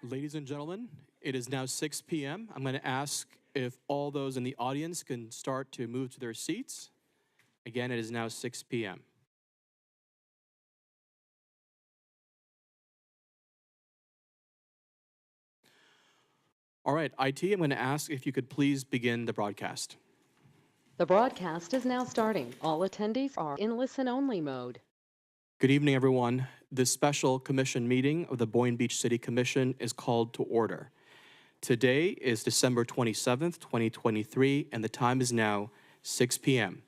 Ladies and gentlemen, it is now 6 p.m. I'm going to ask if all those in the audience can start to move to their seats. Again, it is now 6 p.m. All right, IT, I'm going to ask if you could please begin the broadcast. The broadcast is now starting. All attendees are in listen-only mode. Good evening, everyone. This special commission meeting of the Boynton Beach City Commission is called to order. Today is December 27th, 2023, and the time is now 6 p.m.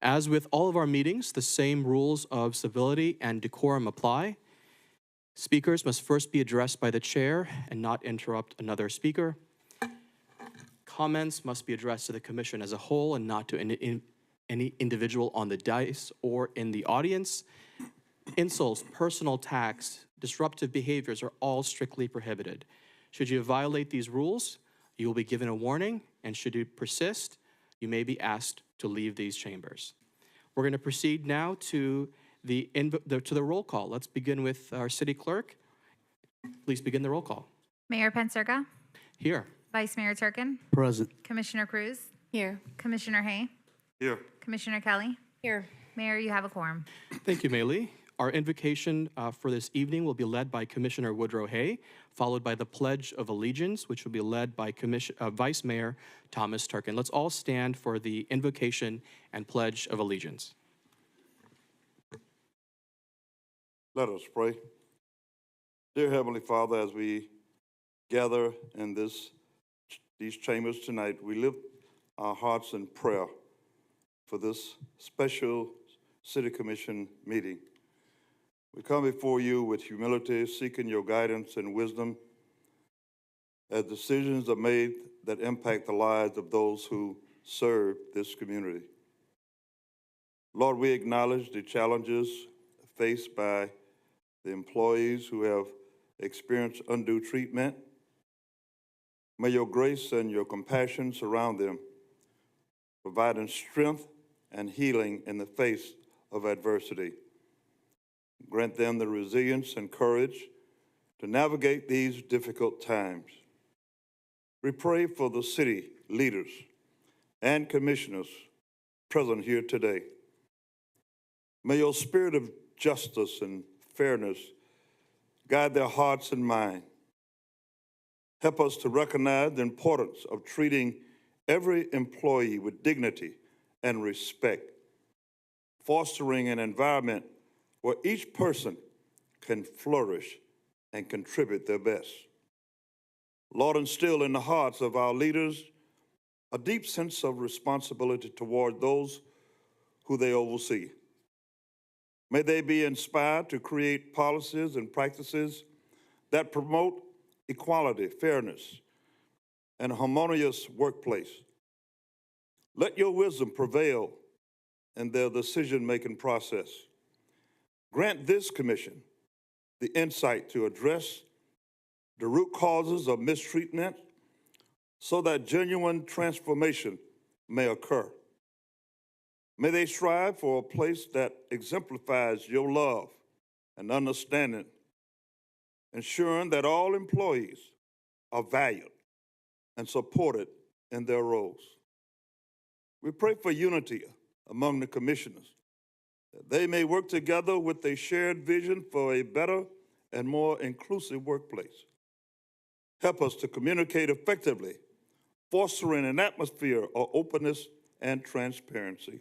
As with all of our meetings, the same rules of civility and decorum apply. Speakers must first be addressed by the chair and not interrupt another speaker. Comments must be addressed to the commission as a whole and not to any individual on the dais or in the audience. Insults, personal attacks, disruptive behaviors are all strictly prohibited. Should you violate these rules, you will be given a warning, and should you persist, you may be asked to leave these chambers. We're going to proceed now to the roll call. Let's begin with our city clerk. Please begin the roll call. Mayor Penserga, Here. Vice Mayor Turkin, Present. Commissioner Cruz, Here. Commissioner Hay, Here. Commissioner Kelly. Here. Mayor, you have a quorum. Thank you, Maylee. Our invocation for this evening will be led by Commissioner Woodrow Hay, followed by the Pledge of Allegiance, which will be led by Vice Mayor Thomas Turkin. Let's all stand for the invocation and Pledge of Allegiance. Let us pray. Dear Heavenly Father, as we gather in these chambers tonight, we lift our hearts in prayer for this special City Commission meeting. We come before you with humility, seeking your guidance and wisdom as decisions are made that impact the lives of those who serve this community. Lord, we acknowledge the challenges faced by the employees who have experienced undue treatment. May your grace and your compassion surround them, providing strength and healing in the face of adversity. Grant them the resilience and courage to navigate these difficult times. We pray for the city leaders and commissioners present here today. May your spirit of justice and fairness guide their hearts and minds. Help us to recognize the importance of treating every employee with dignity and respect, fostering an environment where each person can flourish and contribute their best. Lord, instill in the hearts of our leaders a deep sense of responsibility toward those who they oversee. May they be inspired to create policies and practices that promote equality, fairness, and a harmonious workplace. Let your wisdom prevail in their decision-making process. Grant this commission the insight to address the root causes of mistreatment so that genuine transformation may occur. May they strive for a place that exemplifies your love and understanding, ensuring that all employees are valued and supported in their roles. We pray for unity among the commissioners, that they may work together with a shared vision for a better and more inclusive workplace. Help us to communicate effectively, fostering an atmosphere of openness and transparency.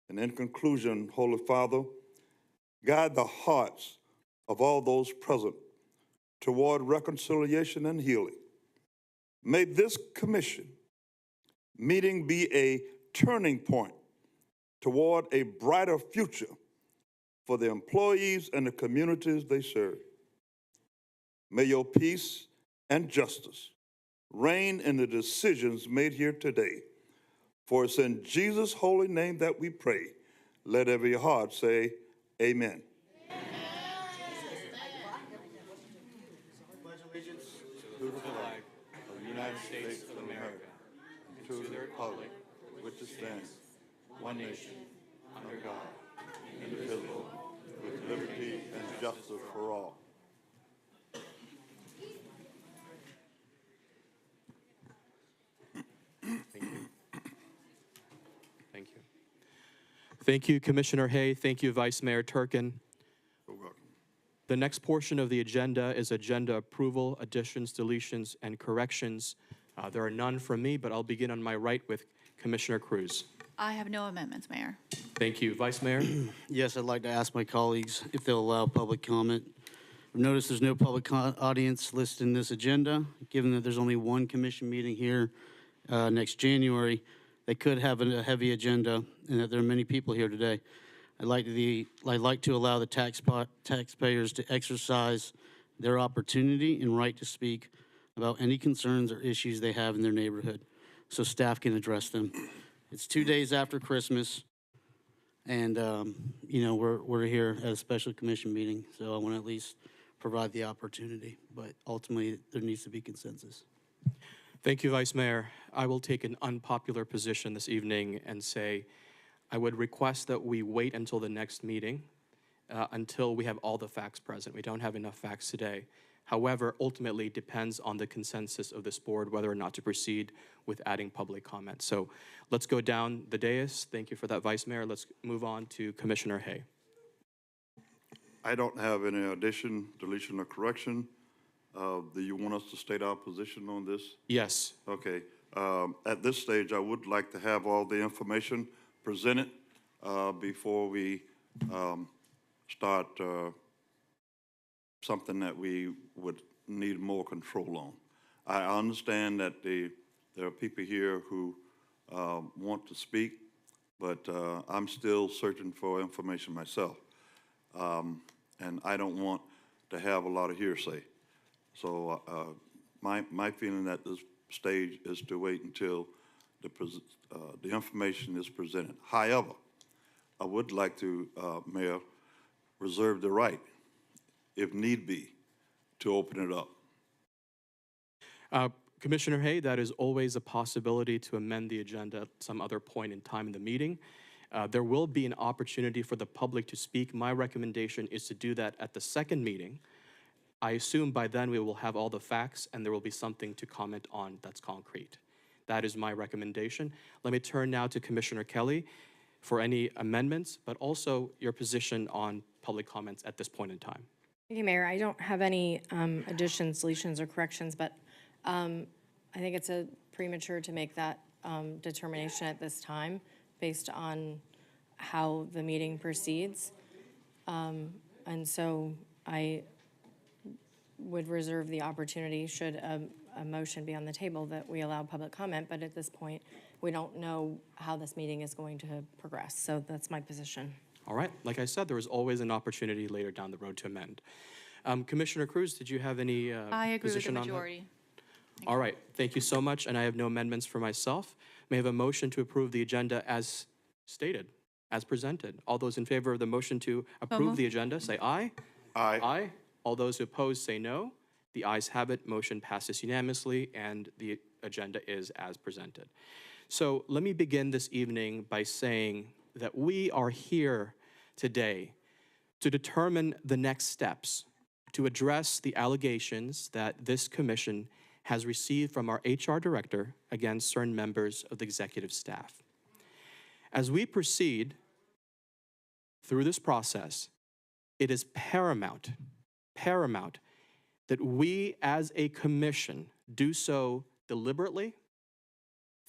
And in conclusion, Holy Father, guide the hearts of all those present toward reconciliation and healing. May this commission meeting be a turning point toward a brighter future for the employees and the communities they serve. May your peace and justice reign in the decisions made here today. For it's in Jesus' holy name that we pray. Let every heart say, amen. Pledge allegiance to the flag of the United States of America, and to the republic which stands, one nation, under God, indivisible, with liberty and justice for all. Thank you, Commissioner Hay. Thank you, Vice Mayor Turkin. You're welcome. The next portion of the agenda is agenda approval, additions, deletions, and corrections. There are none from me, but I'll begin on my right with Commissioner Cruz. I have no amendments, Mayor. Thank you. Vice Mayor? Yes, I'd like to ask my colleagues if they'll allow public comment. I've noticed there's no public audience listed in this agenda. Given that there's only one commission meeting here next January, they could have a heavy agenda and that there are many people here today. I'd like to allow the taxpayers to exercise their opportunity and right to speak about any concerns or issues they have in their neighborhood, so staff can address them. It's 2 days after Christmas, and we're here at a special commission meeting, so I want to at least provide the opportunity. But ultimately, there needs to be consensus. Thank you, Vice Mayor. I will take an unpopular position this evening and say I would request that we wait until the next meeting until we have all the facts present. We don't have enough facts today. However, ultimately it depends on the consensus of this board whether or not to proceed with adding public comment. So let's go down the dais. Thank you for that, Vice Mayor. Let's move on to Commissioner Hay. I don't have any addition, deletion, or correction. Do you want us to state our position on this? Yes. Okay. At this stage, I would like to have all the information presented before we start something that we would need more control on. I understand that there are people here who want to speak, but I'm still searching for information myself. And I don't want to have a lot of hearsay. So my feeling at this stage is to wait until the information is presented. However, I would like to, Mayor, reserve the right, if need be, to open it up. Commissioner Hay, that is always a possibility to amend the agenda at some other point in time in the meeting. There will be an opportunity for the public to speak. My recommendation is to do that at the second meeting. I assume by then we will have all the facts and there will be something to comment on that's concrete. That is my recommendation. Let me turn now to Commissioner Kelly for any amendments, but also your position on public comments at this point in time. Thank you, Mayor. I don't have any additions, deletions, or corrections, but I think it's premature to make that determination at this time based on how the meeting proceeds. And so I would reserve the opportunity, should a motion be on the table, that we allow public comment, but at this point, we don't know how this meeting is going to progress. So that's my position. All right. Like I said, there is always an opportunity later down the road to amend. Commissioner Cruz, did you have any I agree with the position on that? majority. All right. Thank you so much. And I have no amendments for myself. May I have a motion to approve the agenda as stated, as presented? All those in favor of the motion to approve the agenda, say aye. Aye. Aye. All those who oppose, say no. The ayes have it. Motion passes unanimously, and the agenda is as presented. So let me begin this evening by saying that we are here today to determine the next steps to address the allegations that this commission has received from our HR director against certain members of the executive staff. As we proceed through this process, it is paramount that we as a commission do so deliberately,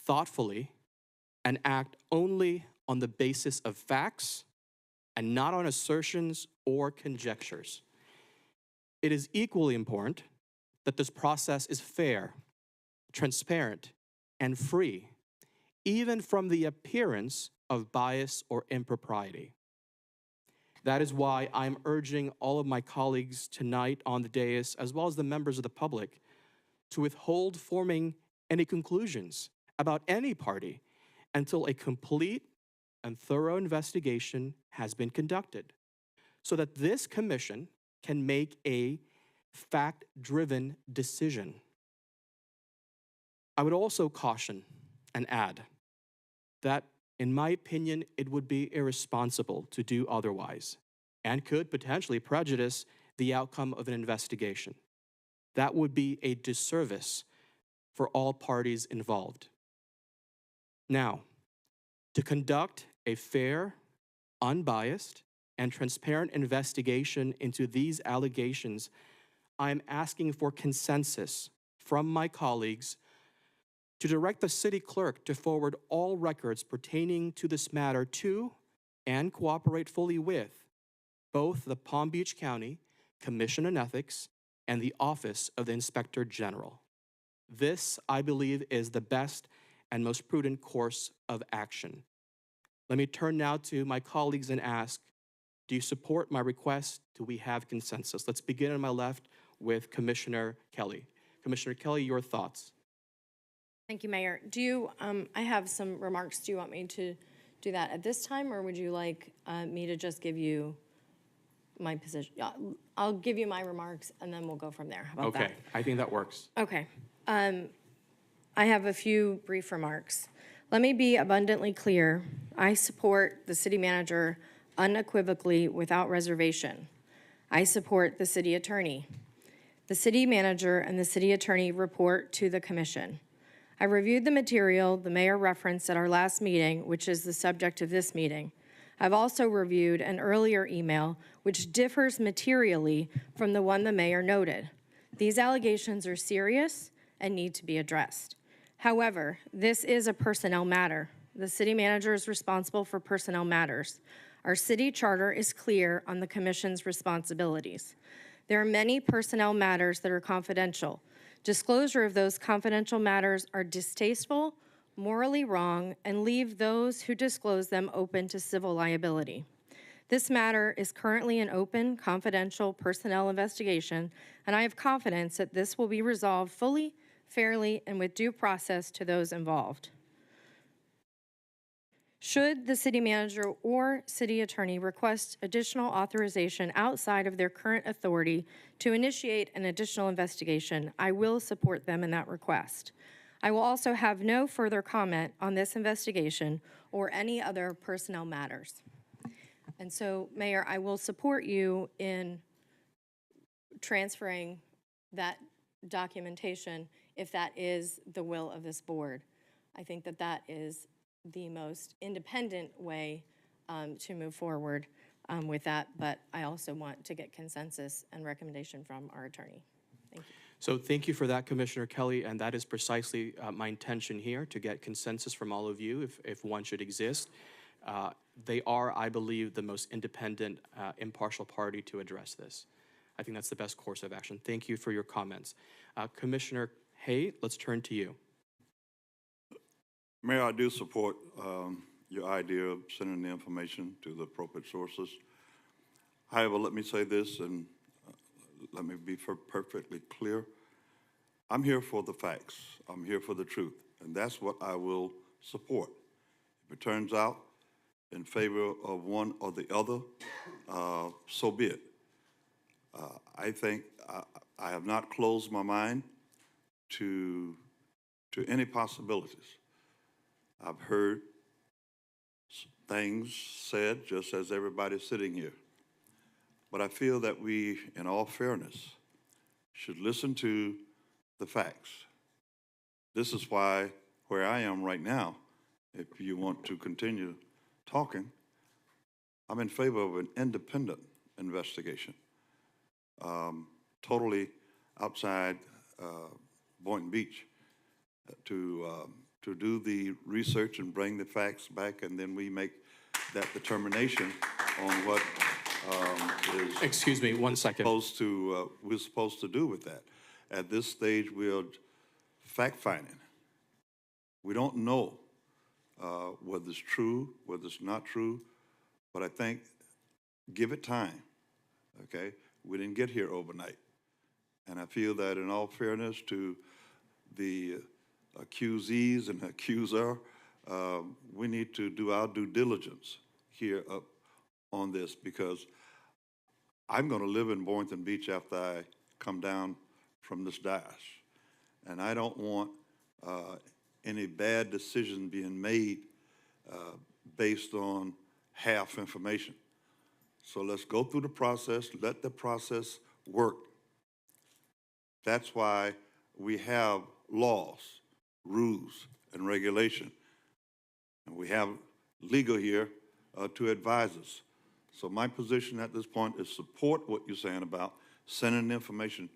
thoughtfully, and act only on the basis of facts and not on assertions or conjectures. It is equally important that this process is fair, transparent, and free, even from the appearance of bias or impropriety. That is why I'm urging all of my colleagues tonight on the dais, as well as the members of the public, to withhold forming any conclusions about any party until a complete and thorough investigation has been conducted, so that this commission can make a fact-driven decision. I would also caution and add that, in my opinion, it would be irresponsible to do otherwise and could potentially prejudice the outcome of an investigation. That would be a disservice for all parties involved. Now, to conduct a fair unbiased, and transparent investigation into these allegations, I am asking for consensus from my colleagues to direct the city clerk to forward all records pertaining to this matter to and cooperate fully with both the Palm Beach County Commission on Ethics and the Office of the Inspector General. This, I believe, is the best and most prudent course of action. Let me turn now to my colleagues and ask, do you support my request? Do we have consensus? Let's begin on my left with Commissioner Kelly. Commissioner Kelly, your thoughts? Thank you, Mayor. I have some remarks. Do you want me to do that at this time, or would you like me to just give you my position? I'll give you my remarks, and then we'll go from there. How about that? Okay, I think that works. Okay. I have a few brief remarks. Let me be abundantly clear. I support the city manager unequivocally without reservation. I support the city attorney. The city manager and the city attorney report to the commission. I reviewed the material the mayor referenced at our last meeting, which is the subject of this meeting. I've also reviewed an earlier email which differs materially from the one the mayor noted. These allegations are serious and need to be addressed. However, this is a personnel matter. The city manager is responsible for personnel matters. Our city charter is clear on the commission's responsibilities. There are many personnel matters that are confidential. Disclosure of those confidential matters are distasteful, morally wrong, and leave those who disclose them open to civil liability. This matter is currently an open, confidential personnel investigation, and I have confidence that this will be resolved fully, fairly, and with due process to those involved. Should the city manager or city attorney request additional authorization outside of their current authority to initiate an additional investigation, I will support them in that request. I will also have no further comment on this investigation or any other personnel matters. And so, Mayor, I will support you in transferring that documentation if that is the will of this board. I think that that is the most independent way to move forward with that, but I also want to get consensus and recommendation from our attorney. Thank you. So thank you for that, Commissioner Kelly, and that is precisely my intention here, to get consensus from all of you if one should exist. They are, I believe, the most independent, impartial party to address this. I think that's the best course of action. Thank you for your comments. Commissioner Hay, let's turn to you. Mayor, I do support your idea of sending the information to the appropriate sources. However, let me say this, and let me be perfectly clear. I'm here for the facts. I'm here for the truth, and that's what I will support. If it turns out in favor of one or the other, so be it. I think I have not closed my mind to any possibilities. I've heard things said just as everybody sitting here. But I feel that we, in all fairness, should listen to the facts. This is why, where I am right now, if you want to continue talking, I'm in favor of an independent investigation, totally outside Boynton Beach, to do the research and bring the facts back, and then we make that determination on what is Excuse me, 1 second. we're supposed to do with that. At this stage, we're fact-finding. We don't know whether it's true, whether it's not true, but I think give it time, okay? We didn't get here overnight. And I feel that in all fairness to the accusees and accuser, we need to do our due diligence here up on this, because I'm going to live in Boynton Beach after I come down from this dais. And I don't want any bad decision being made based on half information. So let's go through the process, let the process work. That's why we have laws, rules, and regulation. And we have legal here to advise us. So my position at this point is support what you're saying about sending information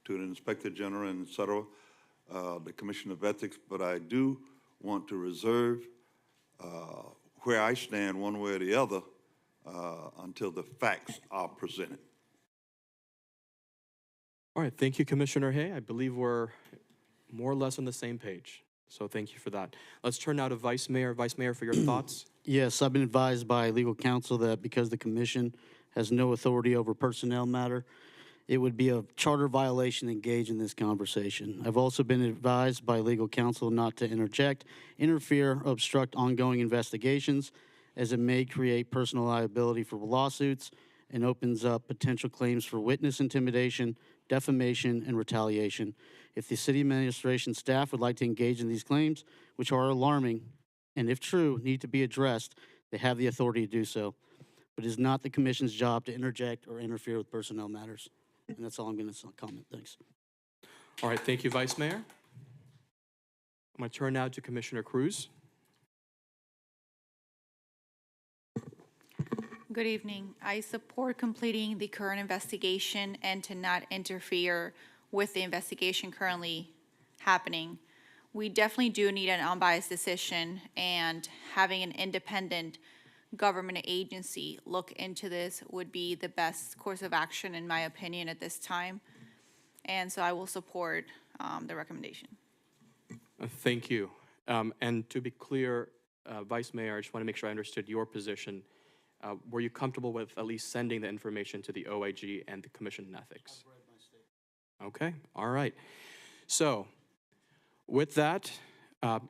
to the Inspector General and et cetera, the Commission of Ethics, but I do want to reserve where I stand one way or the other until the facts are presented. All right, thank you, Commissioner Hay. I believe we're more or less on the same page. So thank you for that. Let's turn now to Vice Mayor. Vice Mayor, for your thoughts. Yes, I've been advised by legal counsel that because the commission has no authority over personnel matter, it would be a charter violation to engage in this conversation. I've also been advised by legal counsel not to interject, interfere, or obstruct ongoing investigations, as it may create personal liability for lawsuits and opens up potential claims for witness intimidation, defamation, and retaliation. If the city administration staff would like to engage in these claims, which are alarming, and if true, need to be addressed, they have the authority to do so. But it is not the commission's job to interject or interfere with personnel matters. And that's all I'm going to comment. Thanks. All right, thank you, Vice Mayor. I'm going to turn now to Commissioner Cruz. Good evening. I support completing the current investigation and to not interfere with the investigation currently happening. We definitely do need an unbiased decision, and having an independent government agency look into this would be the best course of action, in my opinion, at this time. And so I will support the recommendation. Thank you. And to be clear, Vice Mayor, I just want to make sure I understood your position. Were you comfortable with at least sending the information to the OIG and the Commission on Ethics? Okay, all right. So with that,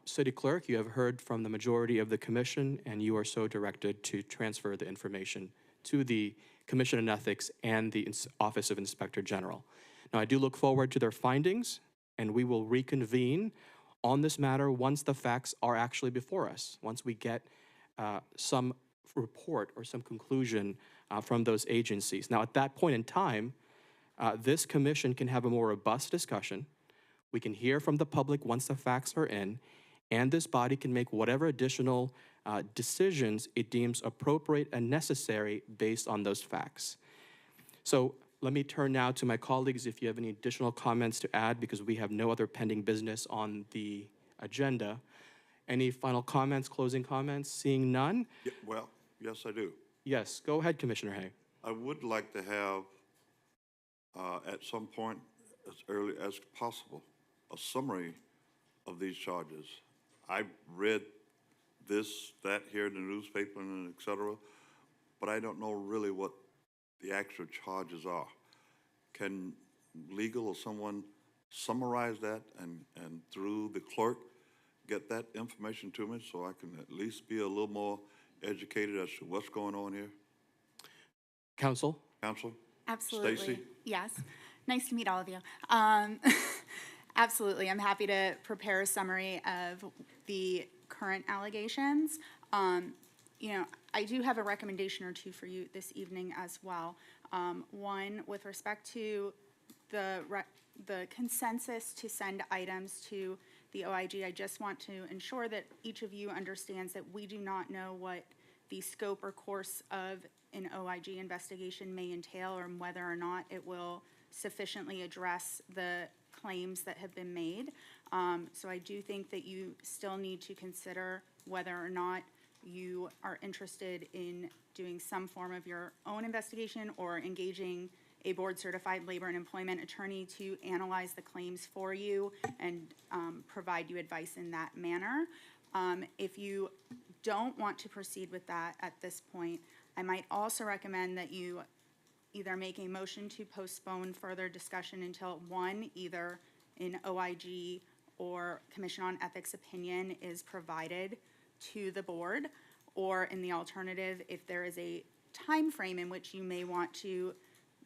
City Clerk, you have heard from the majority of the commission, and you are so directed to transfer the information to the Commission on Ethics and the Office of Inspector General. Now, I do look forward to their findings, and we will reconvene on this matter once the facts are actually before us, once we get some report or some conclusion from those agencies. Now, at that point in time, this commission can have a more robust discussion. We can hear from the public once the facts are in, and this body can make whatever additional decisions it deems appropriate and necessary based on those facts. So let me turn now to my colleagues if you have any additional comments to add, because we have no other pending business on the agenda. Any final comments, closing comments? Seeing none? Yeah, well, yes, I do. Yes, go ahead, Commissioner Hay. I would like to have, at some point, as early as possible, a summary of these charges. I've read this, that here in the newspaper and et cetera, but I don't know really what the actual charges are. Can legal or someone summarize that and through the clerk get that information to me so I can at least be a little more educated as to what's going on here? Counsel? Counsel? Absolutely. Stacy? Yes. Nice to meet all of you. Absolutely. I'm happy to prepare a summary of the current allegations. I do have a recommendation or two for you this evening as well. One, with respect to the consensus to send items to the OIG, I just want to ensure that each of you understands that we do not know what the scope or course of an OIG investigation may entail, or whether or not it will sufficiently address the claims that have been made. So I do think that you still need to consider whether or not you are interested in doing some form of your own investigation or engaging a board-certified labor and employment attorney to analyze the claims for you and provide you advice in that manner. If you don't want to proceed with that at this point, I might also recommend that you either make a motion to postpone further discussion until either an OIG or Commission on Ethics opinion is provided to the board, or in the alternative, if there is a time frame in which you may want to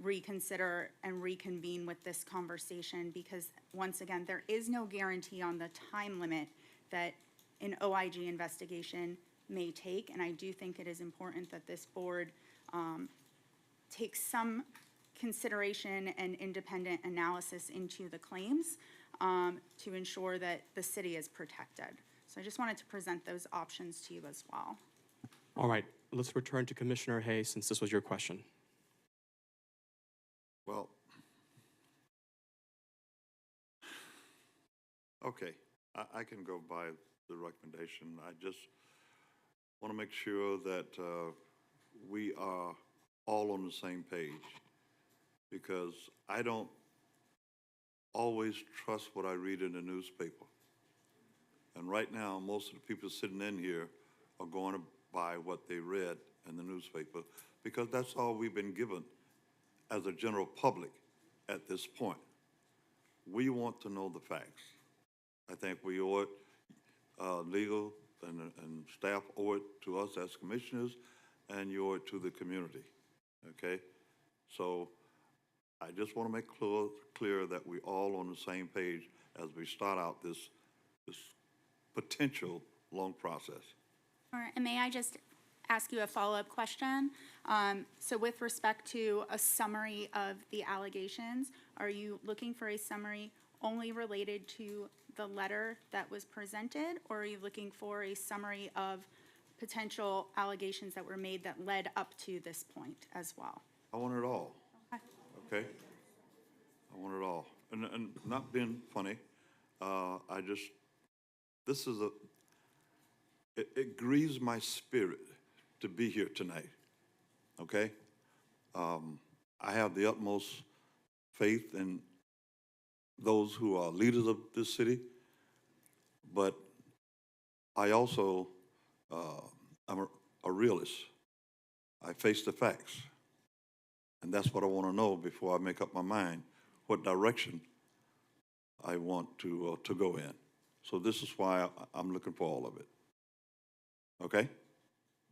reconsider and reconvene with this conversation, because once again, there is no guarantee on the time limit that an OIG investigation may take, and I do think it is important that this board takes some consideration and independent analysis into the claims to ensure that the city is protected. So I just wanted to present those options to you as well. All right. let's return to Commissioner Hay since this was your question. Well, okay, I can go by the recommendation. I just want to make sure that we are all on the same page, because I don't always trust what I read in the newspaper. And right now, most of the people sitting in here are going by what they read in the newspaper, because that's all we've been given as a general public at this point. We want to know the facts. I think we owe it, legal and staff owe it to us as commissioners, and you owe it to the community, okay? So I just want to make clear that we're all on the same page as we start out this potential long process. All right, and may I just ask you a follow-up question? So with respect to a summary of the allegations, are you looking for a summary only related to the letter that was presented, or are you looking for a summary of potential allegations that were made that led up to this point as well? I want it all, okay? I want it all. And not being funny, this is it grieves my spirit to be here tonight, okay? I have the utmost faith in those who are leaders of this city, but I also, I'm a realist. I face the facts, and that's what I want to know before I make up my mind what direction I want to go in. So this is why I'm looking for all of it. Okay?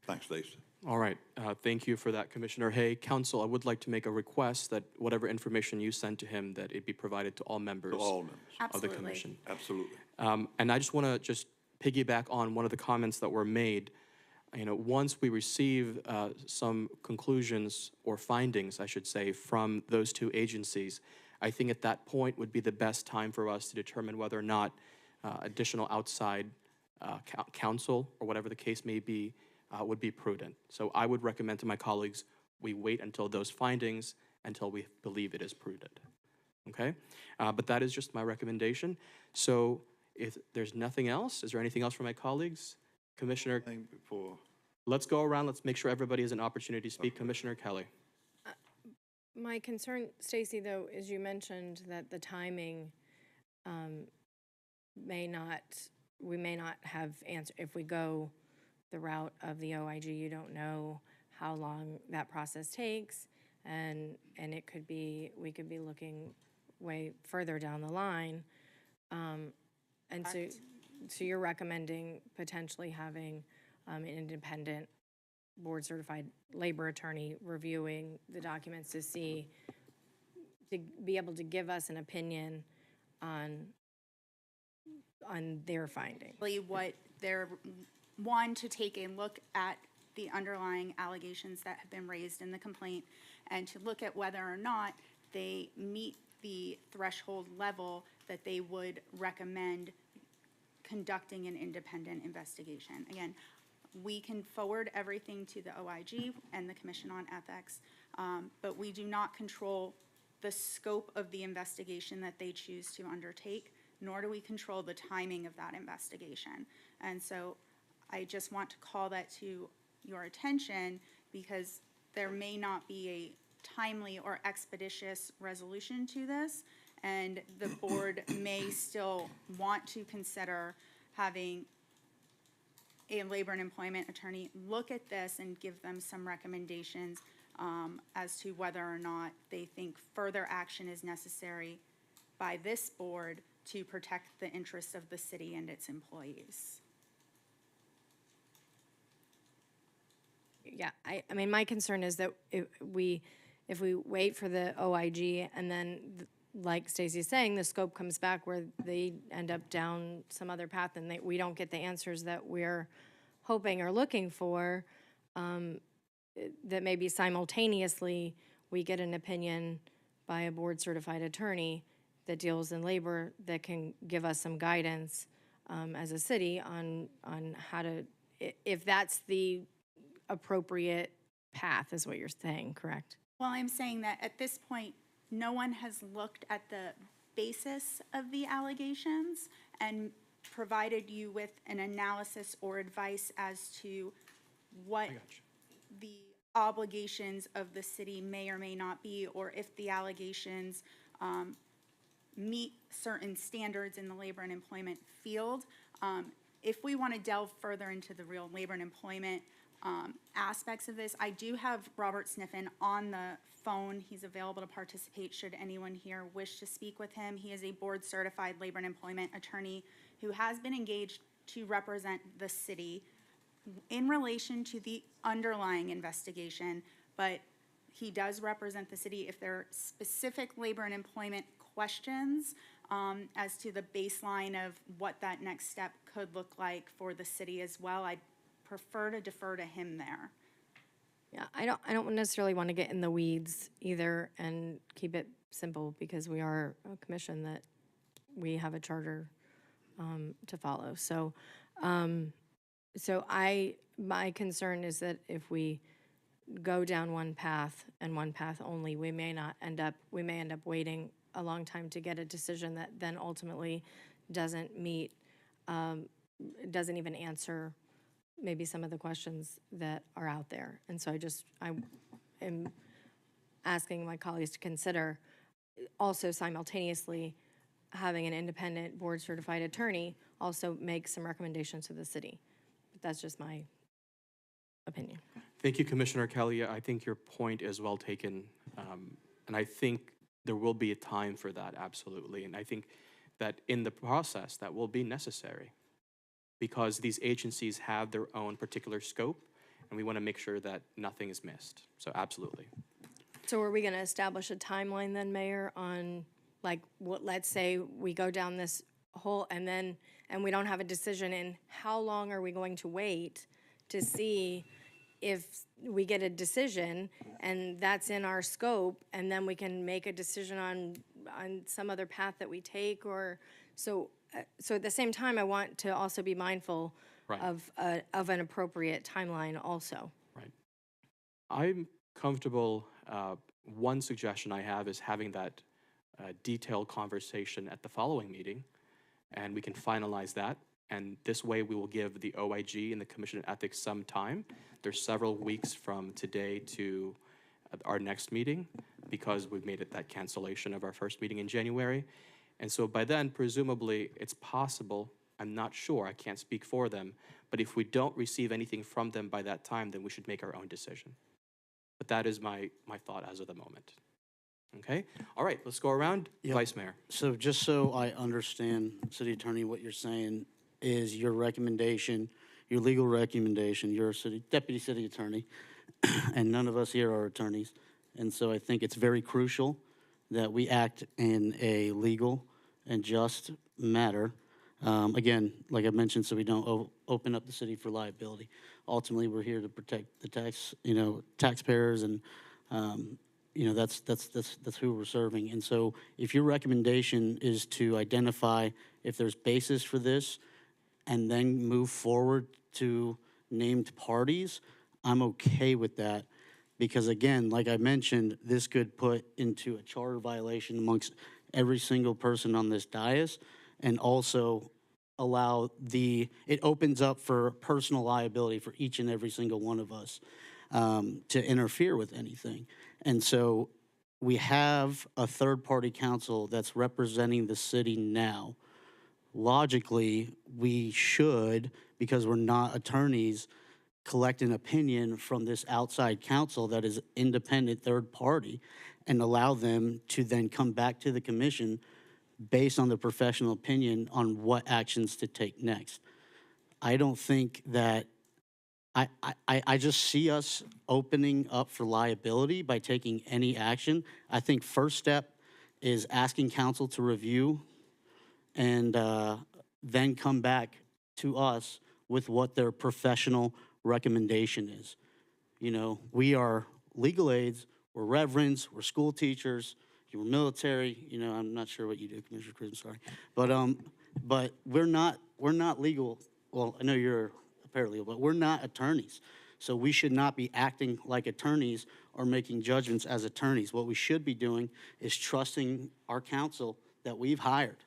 Thanks, Stacey. All right, thank you for that, Commissioner Hay. Council, I would like to make a request that whatever information you send to him, that it be provided to all members To all members. of the Absolutely. commission. Absolutely. And I just want to just piggyback on one of the comments that were made. You know, once we receive some conclusions or findings, I should say, from those two agencies, I think at that point would be the best time for us to determine whether or not additional outside counsel or whatever the case may be would be prudent. So I would recommend to my colleagues, we wait until those findings, until we believe it is prudent. Okay? But that is just my recommendation. So if there's nothing else, is there anything else from my colleagues? Commissioner, Thing before, let's go around. Let's make sure everybody has an opportunity to speak. Commissioner Kelly. My concern, Stacy, though, is you mentioned that the timing we may not have answer. If we go the route of the OIG, you don't know how long that process takes, and it could be, we could be looking way further down the line. And so you're recommending potentially having an independent board-certified labor attorney reviewing the documents to be able to give us an opinion on their findings. Really what they're, one, to take a look at the underlying allegations that have been raised in the complaint, and to look at whether or not they meet the threshold level that they would recommend conducting an independent investigation. Again, we can forward everything to the OIG and the Commission on Ethics, but we do not control the scope of the investigation that they choose to undertake, nor do we control the timing of that investigation. And so I just want to call that to your attention, because there may not be a timely or expeditious resolution to this, and the board may still want to consider having a labor and employment attorney look at this and give them some recommendations as to whether or not they think further action is necessary by this board to protect the interests of the city and its employees. Yeah, I mean, my concern is that if we wait for the OIG and then, like Stacey's saying, the scope comes back where they end up down some other path and we don't get the answers that we're hoping or looking for, that maybe simultaneously we get an opinion by a board-certified attorney that deals in labor that can give us some guidance as a city on how to, if that's the appropriate path, is what you're saying, correct? Well, I'm saying that at this point, no one has looked at the basis of the allegations and provided you with an analysis or advice as to what the obligations of the city may or may not be, or if the allegations meet certain standards in the labor and employment field. If we want to delve further into the real labor and employment aspects of this, I do have Robert Sniffen on the phone. He's available to participate should anyone here wish to speak with him. He is a board-certified labor and employment attorney who has been engaged to represent the city in relation to the underlying investigation, but he does represent the city if there are specific labor and employment questions as to the baseline of what that next step could look like for the city as well. I'd prefer to defer to him there. Yeah, I don't necessarily want to get in the weeds either and keep it simple, because we are a commission that we have a charter to follow. So, my concern is that if we go down one path and one path only, we may end up waiting a long time to get a decision that then ultimately doesn't even answer maybe some of the questions that are out there. And so I am asking my colleagues to consider also simultaneously having an independent board-certified attorney also make some recommendations to the city. But that's just my opinion. Thank you, Commissioner Kelly. I think your point is well taken. And I think there will be a time for that, absolutely. And I think that in the process, that will be necessary, because these agencies have their own particular scope, and we want to make sure that nothing is missed. So absolutely. So are we going to establish a timeline then, Mayor, on like what, let's say we go down this hole and we don't have a decision in how long are we going to wait to see if we get a decision and that's in our scope, and then we can make a decision on some other path that we take? Or so at the same time, I want to also be mindful Right. of an appropriate timeline also. Right. I'm comfortable. One suggestion I have is having that detailed conversation at the following meeting, and we can finalize that. And this way, we will give the OIG and the Commission on Ethics some time. There's several weeks from today to our next meeting, because we've made it that cancellation of our first meeting in January. And so by then, presumably, it's possible, I'm not sure, I can't speak for them, but if we don't receive anything from them by that time, then we should make our own decision. But that is my thought as of the moment. Okay? All right, let's go around. Yep. Vice Mayor. So just so I understand, City Attorney, what you're saying is your recommendation, your legal recommendation, you're a deputy city attorney, and none of us here are attorneys. And so I think it's very crucial that we act in a legal and just matter. Again, like I mentioned, so we don't open up the city for liability. Ultimately, we're here to protect the taxpayers, and that's who we're serving. And so if your recommendation is to identify if there's basis for this and then move forward to named parties, I'm okay with that. Because again, like I mentioned, this could put into a charter violation amongst every single person on this dais, and also it opens up for personal liability for each and every single one of us to interfere with anything. And so we have a third-party counsel that's representing the city now. Logically, we should, because we're not attorneys, collect an opinion from this outside counsel that is independent third party and allow them to then come back to the commission based on the professional opinion on what actions to take next. I don't think that, I just see us opening up for liability by taking any action. I think first step is asking counsel to review and then come back to us with what their professional recommendation is. You know, we are legal aides, we're reverends, we're school teachers, you were military. You know, I'm not sure what you do, Commissioner Cruz, I'm sorry. But we're not legal. Well, I know you're a paralegal, but we're not attorneys. So we should not be acting like attorneys or making judgments as attorneys. What we should be doing is trusting our counsel that we've hired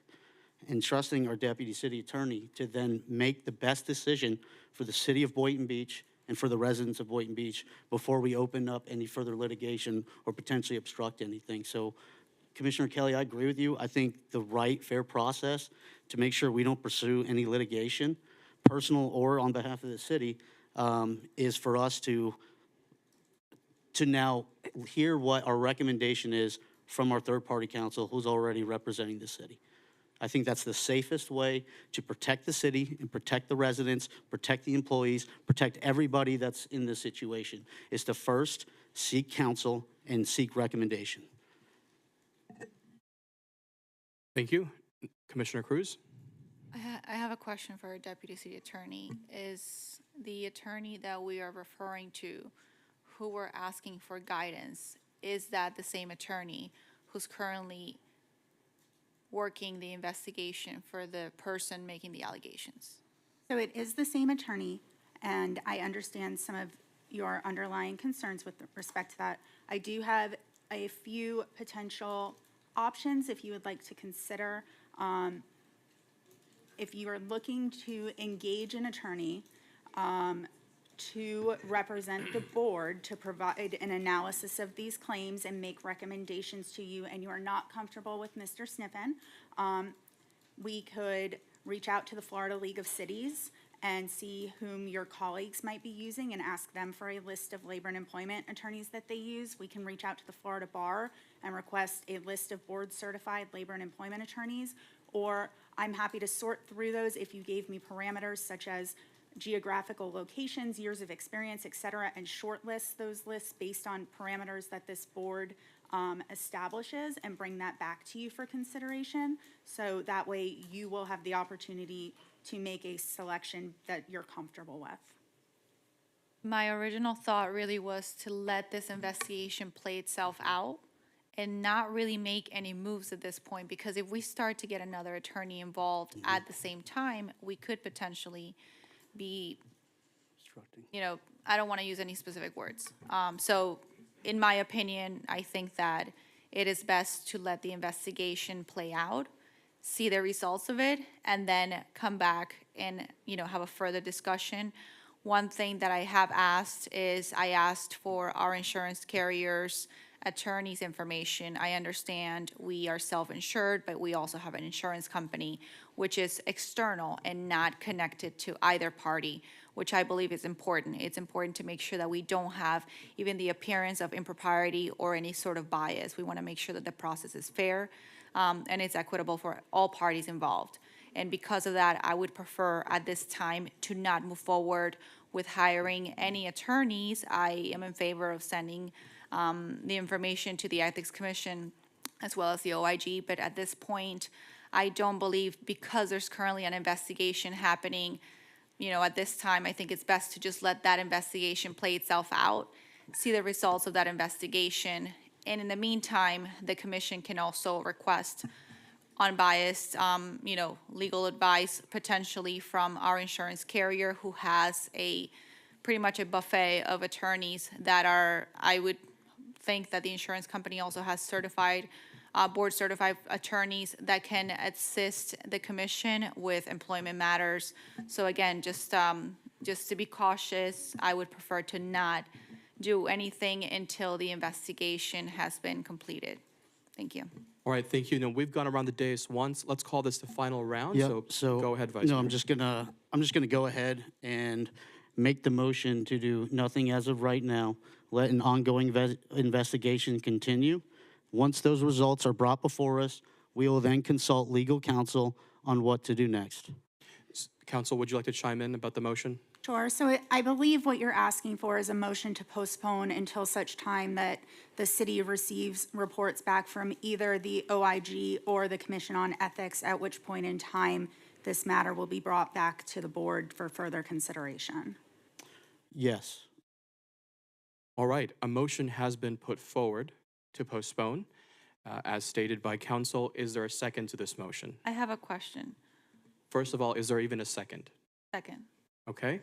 and trusting our deputy city attorney to then make the best decision for the city of Boynton Beach and for the residents of Boynton Beach before we open up any further litigation or potentially obstruct anything. So Commissioner Kelly, I agree with you. I think the right, fair process to make sure we don't pursue any litigation, personal or on behalf of the city, is for us to now hear what our recommendation is from our third-party counsel who's already representing the city. I think that's the safest way to protect the city and protect the residents, protect the employees, protect everybody that's in this situation, is to first seek counsel and seek recommendation. Thank you. Commissioner Cruz? I have a question for our deputy city attorney. Is the attorney that we are referring to, who we're asking for guidance, is that the same attorney who's currently working the investigation for the person making the allegations? So it is the same attorney, and I understand some of your underlying concerns with respect to that. I do have a few potential options if you would like to consider. If you are looking to engage an attorney to represent the board, to provide an analysis of these claims and make recommendations to you, and you are not comfortable with Mr. Sniffen, we could reach out to the Florida League of Cities and see whom your colleagues might be using and ask them for a list of labor and employment attorneys that they use. We can reach out to the Florida Bar and request a list of board-certified labor and employment attorneys, or I'm happy to sort through those if you gave me parameters such as geographical locations, years of experience, et cetera, and shortlist those lists based on parameters that this board establishes and bring that back to you for consideration. So that way you will have the opportunity to make a selection that you're comfortable with. My original thought really was to let this investigation play itself out and not really make any moves at this point, because if we start to get another attorney involved at the same time, we could potentially be, I don't want to use any specific words. So in my opinion, I think that it is best to let the investigation play out, see the results of it, and then come back and, have a further discussion. One thing that I have asked is I asked for our insurance carriers' attorney's information. I understand we are self-insured, but we also have an insurance company, which is external and not connected to either party, which I believe is important. It's important to make sure that we don't have even the appearance of impropriety or any sort of bias. We want to make sure that the process is fair and it's equitable for all parties involved. And because of that, I would prefer at this time to not move forward with hiring any attorneys. I am in favor of sending the information to the Ethics Commission as well as the OIG, but at this point, I don't believe, because there's currently an investigation happening, at this time, I think it's best to just let that investigation play itself out, see the results of that investigation, and in the meantime, the commission can also request unbiased, legal advice potentially from our insurance carrier, who has pretty much a buffet of attorneys that are, I would think that the insurance company also has board-certified attorneys that can assist the commission with employment matters. So again, just to be cautious, I would prefer to not do anything until the investigation has been completed. Thank you. All right, thank you. We've gone around the dais once. Let's call this the final round. Yep, So go ahead, Vice No, Mayor. I'm just gonna go ahead and make the motion to do nothing as of right now. Let an ongoing investigation continue. Once those results are brought before us, we will then consult legal counsel on what to do next. Counsel, would you like to chime in about the motion? Sure. So I believe what you're asking for is a motion to postpone until such time that the city receives reports back from either the OIG or the Commission on Ethics, at which point in time this matter will be brought back to the board for further consideration. Yes. All right, a motion has been put forward to postpone. As stated by counsel, is there a second to this motion? I have a question. First of all, is there even a second? Second. Okay,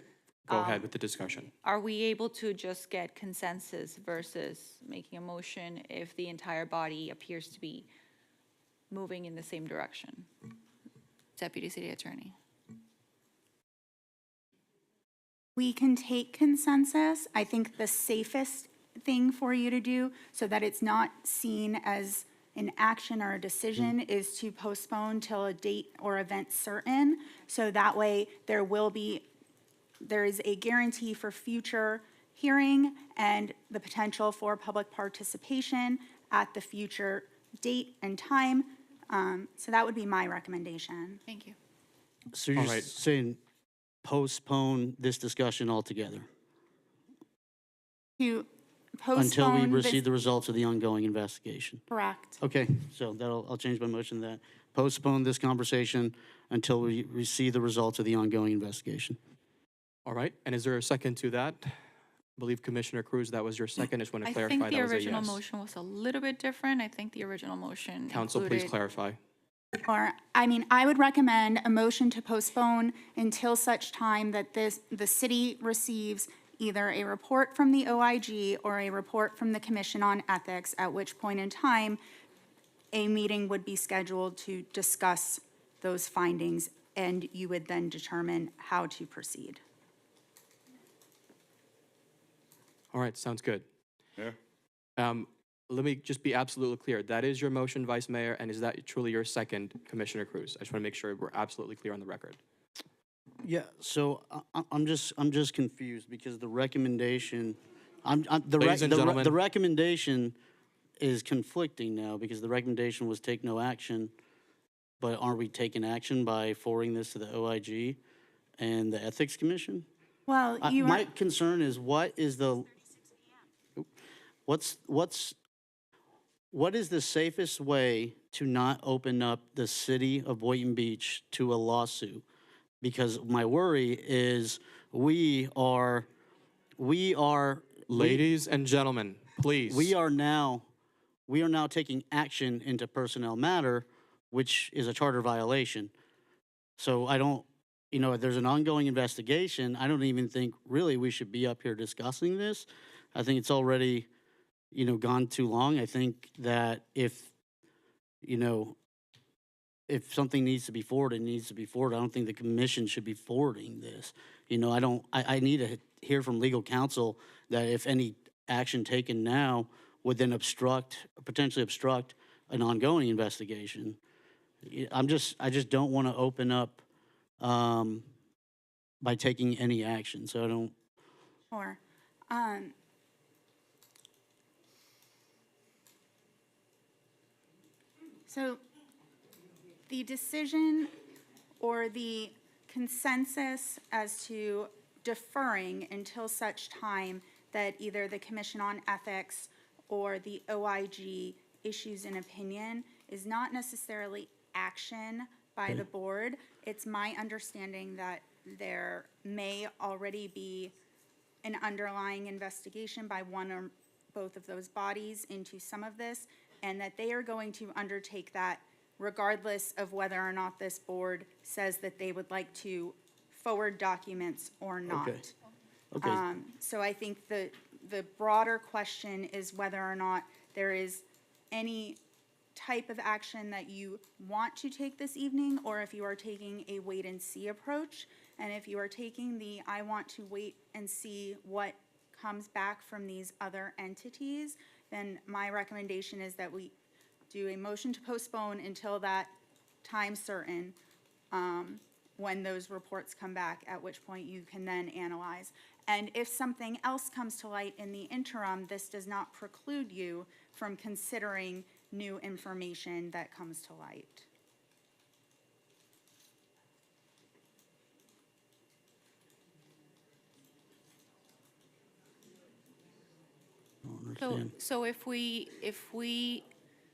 go ahead with the discussion. Are we able to just get consensus versus making a motion if the entire body appears to be moving in the same direction? Deputy City Attorney. We can take consensus. I think the safest thing for you to do, so that it's not seen as an action or a decision, is to postpone till a date or event certain. So that way, there is a guarantee for future hearing and the potential for public participation at the future date and time. So that would be my recommendation. Thank you. So you're All right. saying postpone this discussion altogether To until we postpone this. receive the results of the ongoing investigation? Correct. Okay, so I'll change my motion to that. Postpone this conversation until we receive the results of the ongoing investigation. All right, and is there a second to that? I believe Commissioner Cruz, that was your second. I just want to I clarify think that the was a original yes. motion was a little bit different. I think the original motion Council, please included- clarify. Or, I would recommend a motion to postpone until such time that the city receives either a report from the OIG or a report from the Commission on Ethics, at which point in time, a meeting would be scheduled to discuss those findings, and you would then determine how to proceed. All right, sounds good. Yeah. Let me just be absolutely clear. That is your motion, Vice Mayor, and is that truly your second, Commissioner Cruz? I just want to make sure we're absolutely clear on the record. Yeah, so I'm just confused because the recommendation, Ladies and gentlemen. the recommendation is conflicting now because the recommendation was take no action, but aren't we taking action by forwarding this to the OIG and the Ethics Commission? Well, you are. My concern is what is the safest way to not open up the city of Boynton Beach to a lawsuit? Because my worry is we are Ladies and gentlemen, please. we are now taking action into personnel matter, which is a charter violation. So I don't, there's an ongoing investigation. I don't even think really we should be up here discussing this. I think it's already, gone too long. I think that if something needs to be forwarded, it needs to be forwarded. I don't think the commission should be forwarding this. I need to hear from legal counsel that if any action taken now would then potentially obstruct an ongoing investigation. I just don't want to open up by taking any action, so I don't. Or, so the decision or the consensus as to deferring until such time that either the Commission on Ethics or the OIG issues an opinion is not necessarily action by the board. It's my understanding that there may already be an underlying investigation by one or both of those bodies into some of this, and that they are going to undertake that regardless of whether or not this board says that they would like to forward documents or not. Okay. So I think the broader question is whether or not there is any type of action that you want to take this evening, or if you are taking a wait-and-see approach. And if you are taking the I want to wait and see what comes back from these other entities, then my recommendation is that we do a motion to postpone until that time certain, when those reports come back, at which point you can then analyze. And if something else comes to light in the interim, this does not preclude you from considering new information that comes to light. So if we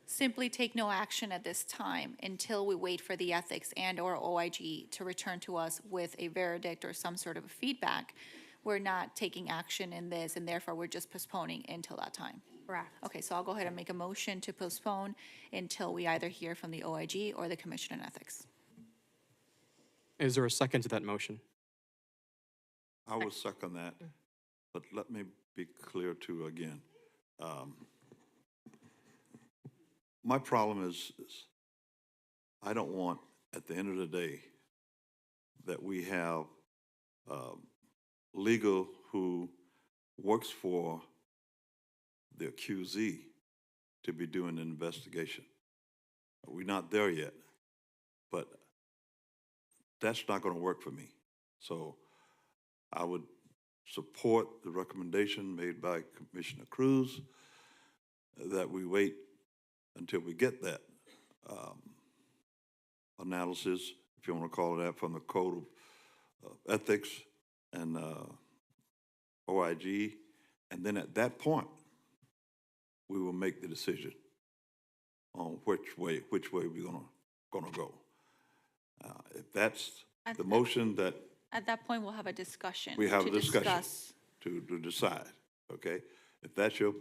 simply take no action at this time until we wait for the ethics and/or OIG to return to us with a verdict or some sort of feedback, we're not taking action in this, and therefore we're just postponing until that time. Correct. Okay, so I'll go ahead and make a motion to postpone until we either hear from the OIG or the Commission on Ethics. Is there a second to that motion? I would second that, but let me be clear too again. My problem is I don't want, at the end of the day, that we have legal who works for the accusee to be doing an investigation. We're not there yet, but that's not going to work for me. So I would support the recommendation made by Commissioner Cruz that we wait until we get that analysis, if you want to call it that, from the Code of Ethics and OIG, and then at that point, we will make the decision on which way we're gonna go. If that's the motion that At that point, we'll have a discussion. we have to a discussion discuss. to decide, okay? If that's your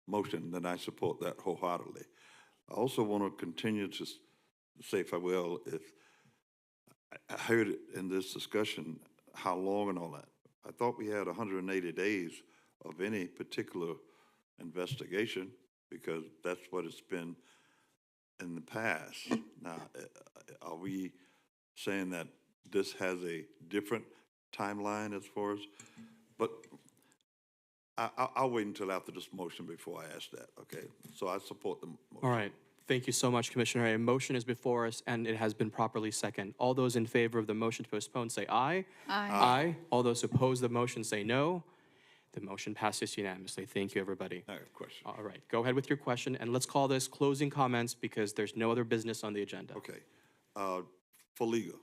motion, then I support that wholeheartedly. I also want to continue to say, if I will, if I heard it in this discussion, how long and all that. I thought we had 180 days of any particular investigation because that's what it's been in the past. Now, are we saying that this has a different timeline as far as, but I'll wait until after this motion before I ask that, okay? So I support the motion. All right. Thank you so much, Commissioner Hay. A motion is before us, and it has been properly seconded. All those in favor of the motion to postpone, say aye. Aye. Aye. All those who oppose the motion, say no. The motion passes unanimously. Thank you, everybody. I have a question. All right. Go ahead with your question, and let's call this closing comments because there's no other business on the agenda. Okay. For legal,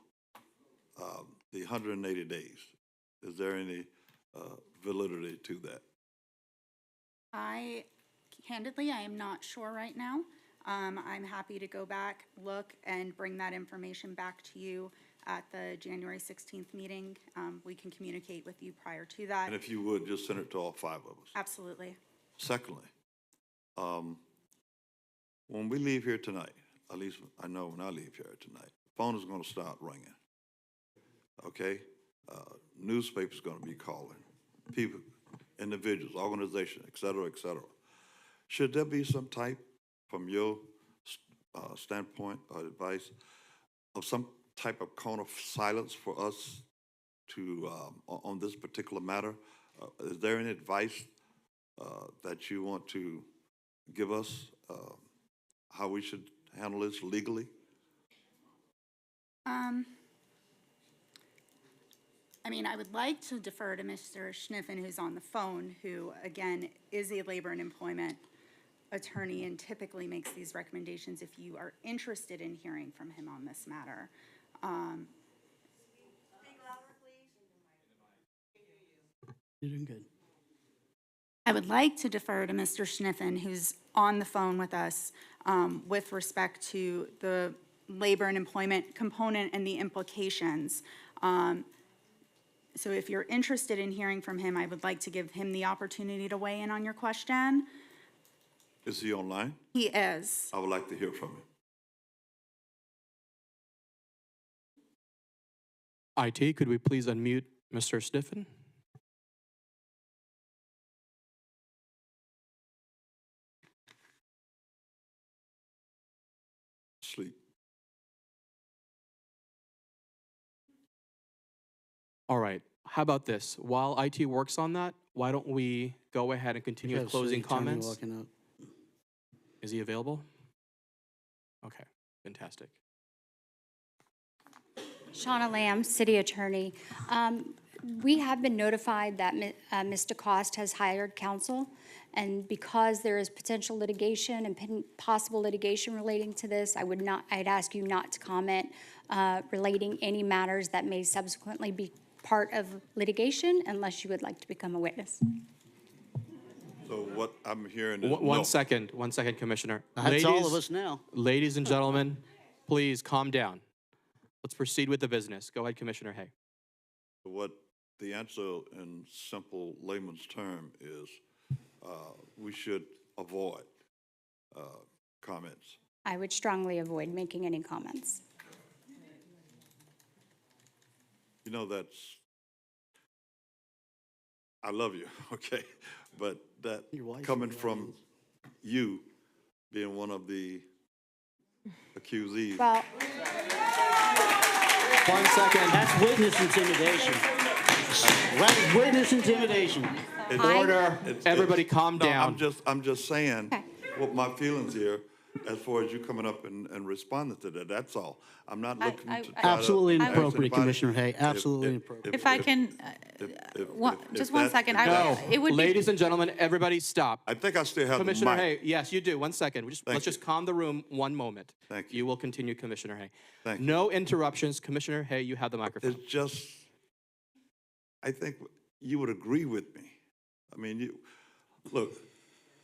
the 180 days, is there any validity to that? Candidly, I am not sure right now. I'm happy to go back, look, and bring that information back to you at the January 16th meeting. We can communicate with you prior to that. And if you would, just send it to all 5 of us. Absolutely. Secondly, when we leave here tonight, at least I know when I leave here tonight, the phone is going to start ringing, okay? Newspapers going to be calling, people, individuals, organizations, et cetera, et cetera. Should there be some type, from your standpoint or advice, of some type of cone of silence for us to, on this particular matter? Is there any advice that you want to give us, how we should handle this legally? I mean, I would like to defer to Mr. Schniffen, who's on the phone, who, again, is a labor and employment attorney and typically makes these recommendations if you are interested in hearing from him on this matter. You're doing good. I would like to defer to Mr. Schniffen, who's on the phone with us, with respect to the labor and employment component and the implications. So if you're interested in hearing from him, I would like to give him the opportunity to weigh in on your question. Is he online? He is. I would like to hear from him. IT, could we please unmute Mr. Stiffen? Sleep. All right. How about this? While IT works on that, why don't we go ahead and continue with closing comments? Walking up. Is he available? Okay, fantastic. Shauna Lamb, City Attorney. We have been notified that Ms. DeCoste has hired counsel, and because there is potential litigation and possible litigation relating to this, I'd ask you not to comment relating any matters that may subsequently be part of litigation unless you would like to become a witness. So what I'm hearing is One no. second, Commissioner. That's all of us now. Ladies and gentlemen, please calm down. Let's proceed with the business. Go ahead, Commissioner Hay. What the answer in simple layman's term is, we should avoid comments. I would strongly avoid making any comments. You know, that's I love you, okay? But that Your wife's in coming the from you being one of the accusees. Well, 1 second. That's witness intimidation. That's witness intimidation. Order. Everybody calm No, down. I'm just saying Okay. what my feelings here as far as you coming up and responding to that, that's all. I'm not looking to try to Absolutely ask inappropriate, anybody. Commissioner Hay, absolutely inappropriate. If I can, just 1 second. No, It would be, ladies and gentlemen, everybody stop. I think I still have the Commissioner mic. Hay, yes, you do. 1 second. Let's Thank just you. calm the room 1 moment. Thank you. You will continue, Commissioner Hay. Thank you. No interruptions. Commissioner Hay, you have the microphone. It's just, I think you would agree with me. I mean, look,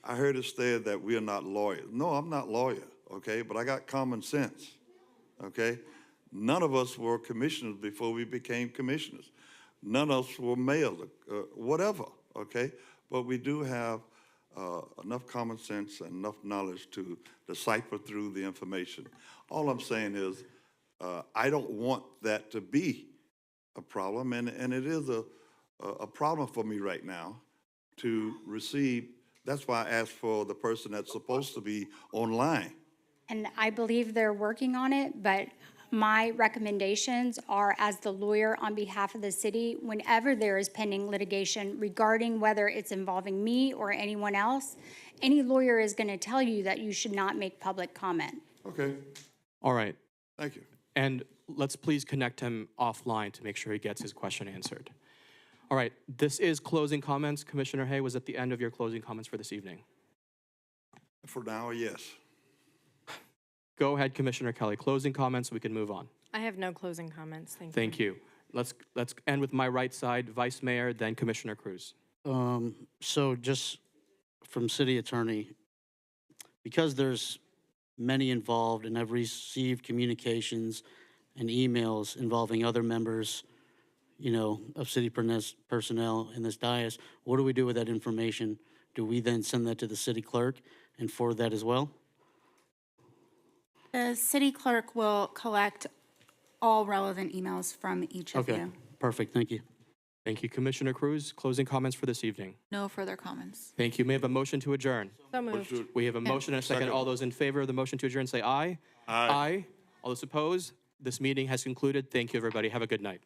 I heard it said that we are not lawyers. No, I'm not lawyer, okay? But I got common sense, okay? None of us were commissioners before we became commissioners. None of us were mayors, whatever, okay? But we do have enough common sense and enough knowledge to decipher through the information. All I'm saying is, I don't want that to be a problem, and it is a problem for me right now to receive. That's why I asked for the person that's supposed to be online. and I believe they're working on it, but my recommendations are, as the lawyer on behalf of the city, whenever there is pending litigation regarding whether it's involving me or anyone else, any lawyer is going to tell you that you should not make public comment. Okay, All right. thank you. And let's please connect him offline to make sure he gets his question answered. All right, this is closing comments. Commissioner Hay, was at the end of your closing comments for this evening. For now, yes. Go ahead, Commissioner Kelly. Closing comments, we can move on. I have no closing comments, thank you. Thank you. Let's end with my right side, Vice Mayor, then Commissioner Cruz. So just from city attorney, because there's many involved and I've received communications and emails involving other members, you know, of city personnel in this dais, what do we do with that information? Do we then send that to the city clerk and forward that as well? The city clerk will collect all relevant emails from each of Okay, you. perfect, thank you. Thank you, Commissioner Cruz. Closing comments for this evening. no further comments. Thank you. May I have a motion to adjourn? So moved. We have a motion and a second. All those in favor of the motion to adjourn say aye. Aye. Aye. All those opposed? This meeting has concluded. Thank you, everybody. Have a good night.